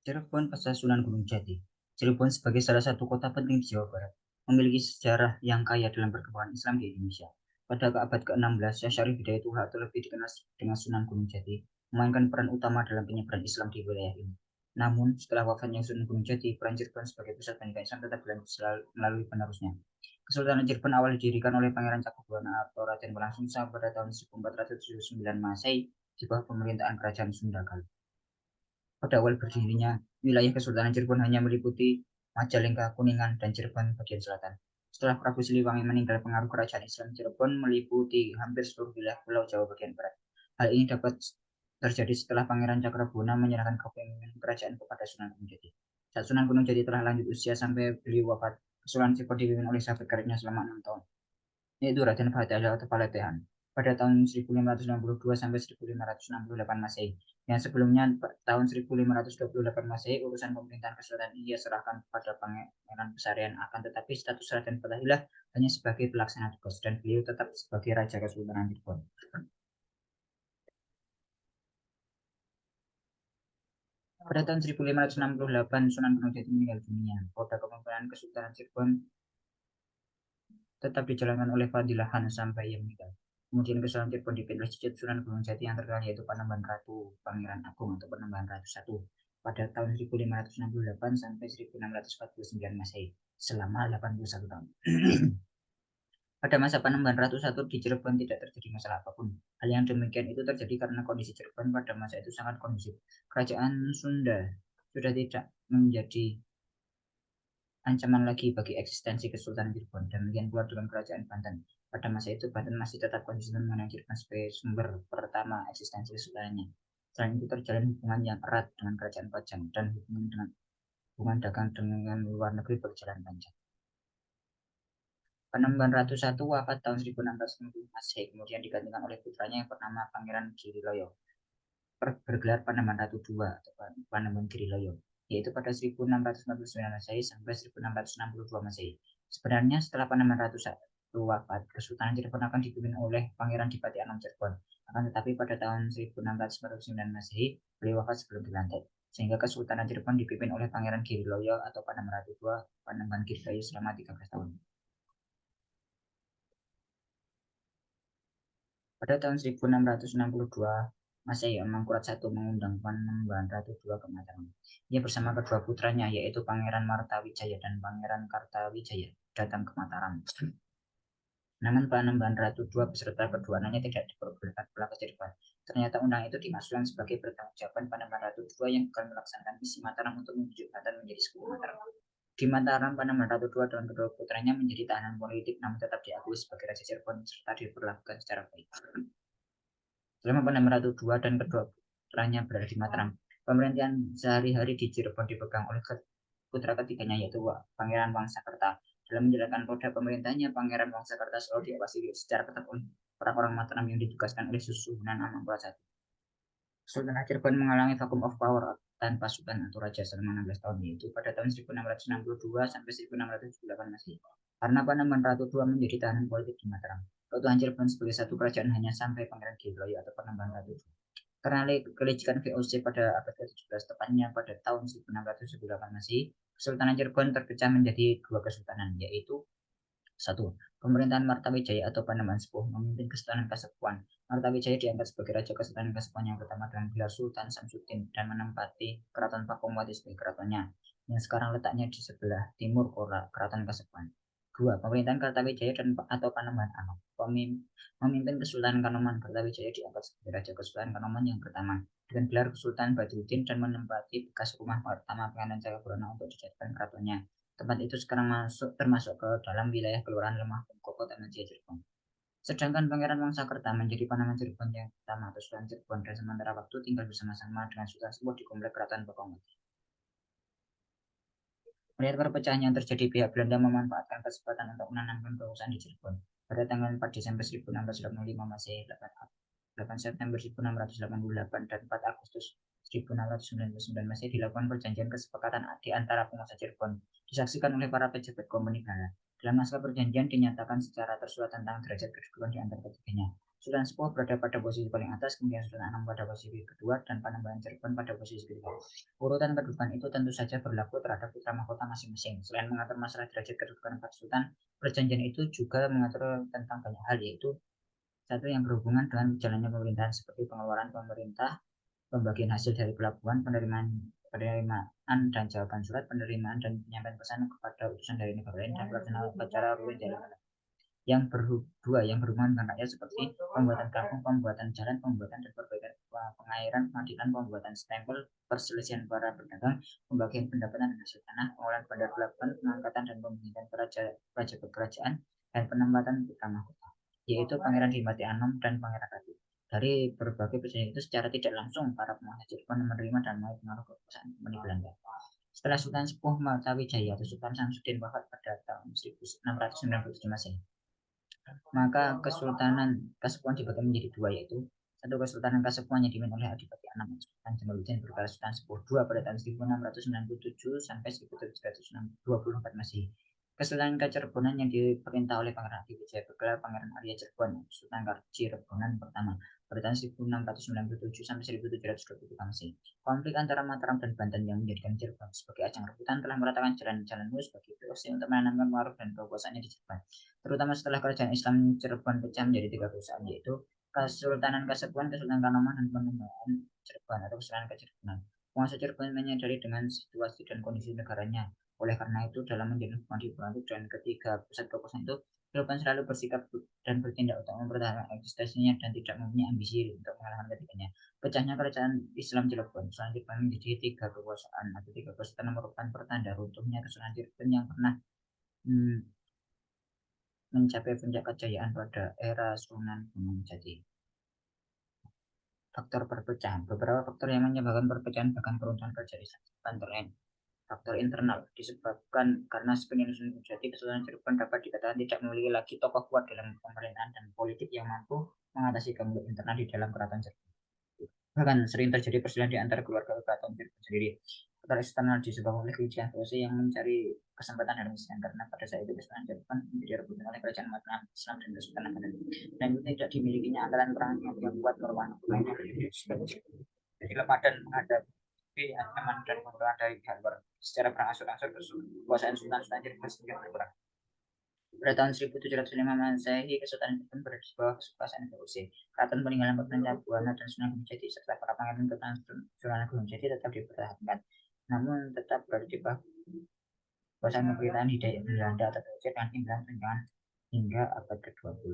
Cirebon pasca Sunan Gunung Jati. Cirebon sebagai salah satu kota penting di Jawa Barat, memiliki sejarah yang kaya dalam perkembangan Islam di Indonesia. Pada abad ke-16, Syekh Syarif Hidayatullah atau lebih dikenal dengan Sunan Gunung Jati, memainkan peran utama dalam penyebaran Islam di wilayah ini. Namun, setelah wafatnya Sunan Gunung Jati, peran Cirebon sebagai pusat pendidikan Islam tetap dilanjut melalui penerusnya. Kesultanan Cirebon awal didirikan oleh Pangeran Cakubuana atau Raden Walang Sungsang pada tahun 1479 Masehi di bawah pemerintahan Kerajaan Sunda Galuh. Pada awal berdirinya, wilayah Kesultanan Cirebon hanya meliputi Majalengka, Kuningan, dan Cirebon bagian selatan. Setelah Prabu Siliwangi meninggal, pengaruh kerajaan Islam Cirebon meliputi hampir seluruh wilayah Pulau Jawa bagian barat. Hal ini dapat terjadi setelah Pangeran Cakrabuna menyerahkan kepemimpinan kerajaan kepada Sunan Gunung Jati. Saat Sunan Gunung Jati telah lanjut usia sampai beliau wafat, Kesultanan Cirebon dipimpin oleh sahabat karibnya selama 6 tahun, yaitu Raden Fatih atau Paletehan pada tahun 1562 sampai 1568 Masehi. Yang sebelumnya tahun 1528 Masehi urusan pemerintahan kesultanan ia serahkan kepada Pangeran Besarian, akan tetapi status Raden Fatahillah hanya sebagai pelaksana tugas dan beliau tetap sebagai Raja Kesultanan Cirebon. Pada tahun 1568 Sunan Gunung Jati meninggal dunia. Kota kepemimpinan Kesultanan Cirebon tetap dijalankan oleh Fadilah Han sampai ia meninggal. Kemudian Kesultanan Cirebon dipimpin oleh cucu Sunan Gunung Jati yang terkenal yaitu Panembahan Ratu Pangeran Agung atau Panembahan Ratu I pada tahun 1568 sampai 1649 Masehi selama 81 tahun. Pada masa Panembahan Ratu I di Cirebon tidak terjadi masalah apapun. Hal yang demikian itu terjadi karena kondisi Cirebon pada masa itu sangat kondusif. Kerajaan Sunda sudah tidak menjadi ancaman lagi bagi eksistensi Kesultanan Cirebon. Demikian pula dengan Kerajaan Banten. Pada masa itu, Banten masih tetap konsisten memandang Cirebon sebagai sumber pertama eksistensi kesultanannya. Selain itu terjalin hubungan yang erat dengan Kerajaan Pajang dan hubungan dagang dengan luar negeri berjalan lancar. Panembahan Ratu I wafat tahun 1660 Masehi, kemudian digantikan oleh putranya yang bernama Pangeran Giriloyo. Bergelar Panembahan Ratu II atau Panembahan Giriloyo, yaitu pada 1649 Masehi sampai 1662 Masehi. Sebenarnya setelah Panembahan Ratu I wafat, Kesultanan Cirebon akan dipimpin oleh Pangeran Dipati Anom Cirebon. Akan tetapi pada tahun 1649 Masehi, beliau wafat sebelum dilantik, sehingga Kesultanan Cirebon dipimpin oleh Pangeran Giriloyo atau Panembahan Ratu II Panembahan Giriloyo selama 13 tahun. Pada tahun 1662, Masehi Mangkurat I mengundang Panembahan Ratu II ke Mataram. Ia bersama kedua putranya, yaitu Pangeran Martawijaya dan Pangeran Kartawijaya, datang ke Mataram. Namun Panembahan Ratu II beserta kedua anaknya tidak diperbolehkan pulang ke Cirebon. Ternyata undang itu dimaksudkan sebagai pertanggungjawaban Panembahan Ratu II yang akan melaksanakan misi Mataram untuk membujuk Banten menjadi sekutu Mataram. Di Mataram, Panembahan Ratu II dan kedua putranya menjadi tahanan politik namun tetap diakui sebagai Raja Cirebon serta diperlakukan secara baik. Selama Panembahan Ratu II dan kedua putranya berada di Mataram, pemerintahan sehari-hari di Cirebon dipegang oleh putra ketiganya yaitu Pangeran Wangsakerta. Dalam menjalankan roda pemerintahnya, Pangeran Wangsakerta selalu diawasi secara ketat oleh orang-orang Mataram yang ditugaskan oleh Susuhunan Amangkurat I. Sultan Cirebon mengalami vakum of power tanpa sultan atau raja selama 16 tahun, yaitu pada tahun 1662 sampai 1678 Masehi. Karena Panembahan Ratu II menjadi tahanan politik di Mataram, keutuhan Cirebon sebagai satu kerajaan hanya sampai Pangeran Giriloyo atau Panembahan Ratu II. Karena kelicikan VOC pada abad ke-17, tepatnya pada tahun 1678 Masehi, Kesultanan Cirebon terpecah menjadi dua kesultanan, yaitu satu, pemerintahan Martawijaya atau Panembahan Sepuh memimpin Kesultanan Kasepuhan. Martawijaya diangkat sebagai Raja Kesultanan Kasepuhan yang pertama dengan gelar Sultan Samsudin dan menempati Keraton Pakumwati sebagai keratonnya, yang sekarang letaknya di sebelah timur Keraton Kasepuhan. Dua, pemerintahan Kartawijaya dan atau Panembahan Anom memimpin Kesultanan Kanoman. Kartawijaya diangkat sebagai Raja Kesultanan Kanoman yang pertama dengan gelar Sultan Badruddin dan menempati bekas rumah pertama Pangeran Jagabrana untuk dijadikan keratonnya. Tempat itu sekarang termasuk ke dalam wilayah Kelurahan Lemah Bungkuk, Kota Madia, Cirebon. Sedangkan Pangeran Wangsakerta menjadi Panembahan Cirebon yang pertama atau Sultan Cirebon dan sementara waktu tinggal bersama-sama dengan Sultan Sepuh di komplek Keraton Pakumwati. Melihat perpecahan yang terjadi, pihak Belanda memanfaatkan kesempatan untuk menanamkan kekuasaan di Cirebon. Pada tanggal 4 Desember 1685 Masehi, 8 September 1688 dan 4 Agustus 1699 Masehi dilakukan perjanjian kesepakatan di antara penguasa Cirebon, disaksikan oleh para pejabat Kompani Belanda. Dalam naskah perjanjian dinyatakan secara tersurat tentang derajat kedudukan di antara ketiganya. Sultan Sepuh berada pada posisi paling atas, kemudian Sultan Anom pada posisi kedua, dan Panembahan Cirebon pada posisi ketiga. Urutan kedudukan itu tentu saja berlaku terhadap putra mahkota masing-masing. Selain mengatur masalah derajat kedudukan empat sultan, perjanjian itu juga mengatur tentang banyak hal, yaitu satu yang berhubungan dengan jalannya pemerintahan seperti pengeluaran pemerintah, pembagian hasil dari pelabuhan, penerimaan dan jawaban surat, penerimaan dan penyampaian pesan kepada utusan dari negara lain, dan pelaksanaan upacara rutin dari yang berhubungan dengan rakyat seperti pembuatan kampung, pembuatan jalan, pembuatan dan perbaikan pengairan, pengadilan, pembuatan stempel, perselisihan para pedagang, pembagian pendapatan dan hasil tanah, pengolahan bandar pelabuhan, pengangkatan dan pemerintahan raja kerajaan, dan penempatan putra mahkota, yaitu Pangeran Dimas Anom dan Pangeran Ratu. Dari berbagai perjanjian itu secara tidak langsung para penguasa Cirebon menerima dan mau pengaruh kekuasaan Belanda. Setelah Sultan Sepuh Martawijaya atau Sultan Samsudin wafat pada tahun 1697 Masehi, maka Kesultanan Kasepuhan dibagi menjadi dua, yaitu satu Kesultanan Kasepuhan yang dipimpin oleh Adipati Anom Sultan Jamaluddin berkala Sultan Sepuh II pada tahun 1697 sampai 1724 Masehi. Kesultanan Kacerbonan yang diperintah oleh Pangeran Adipati bergelar Pangeran Arya Cirebon, Sultan Cirebon pertama pada tahun 1697 sampai 1723 Masehi. Konflik antara Mataram dan Banten yang menjadikan Cirebon sebagai ajang rebutan telah meratakan jalan-jalan sebagai POC untuk menanamkan pengaruh dan kekuasaannya di Cirebon, terutama setelah kerajaan Islam Cirebon pecah menjadi tiga perusahaan, yaitu Kesultanan Kasepuhan, Kesultanan Kanoman, dan Panembahan Cirebon atau Kesultanan Kacirebon. Penguasa Cirebon menyadari dengan situasi dan kondisi negaranya. Oleh karena itu, dalam menjalin hubungan diplomatik dengan ketiga pusat kekuasaan itu, Cirebon selalu bersikap dan bertindak untuk mempertahankan eksistensinya dan tidak mempunyai ambisi untuk mengalahkan ketiganya. Pecahnya kerajaan Islam Cirebon selanjutnya menjadi tiga kekuasaan atau tiga kekuasaan merupakan pertanda runtuhnya Kesultanan Cirebon yang pernah mencapai puncak kejayaan pada era Sunan Gunung Jati. Faktor perpecahan. Beberapa faktor yang menyebabkan perpecahan bahkan keruntuhan kerajaan Islam. Faktor internal disebabkan karena sepeninggal Sunan Gunung Jati, Kesultanan Cirebon dapat dikatakan tidak memiliki lagi tokoh kuat dalam pemerintahan dan politik yang mampu mengatasi konflik internal di dalam keraton Cirebon. Bahkan sering terjadi perselisihan di antara keluarga keraton Cirebon sendiri. Faktor eksternal disebabkan oleh kelicikan Fauzi yang mencari kesempatan dalam kesempatan karena pada saat itu Kesultanan Cirebon menjadi rebutan oleh kerajaan Mataram Islam dan Kesultanan Banten, dan itu tidak dimilikinya anggaran perang yang kuat merupakan lainnya. Jadi lemah dan menghadapi ancaman dan pemberontakan dari pihak luar. Secara berangsur-angsur kekuasaan Sultan Cirebon semakin berkurang. Pada tahun 1705 Masehi, Kesultanan Cirebon berada di bawah kekuasaan VOC. Keraton peninggalan pemerintah Buana dan Sunan Gunung Jati serta para pangeran keturunan Sunan Gunung Jati tetap dipertahankan, namun tetap berada di bawah kekuasaan pemerintahan Hidayat Belanda atau VOC dengan impian tunjangan hingga abad ke-20.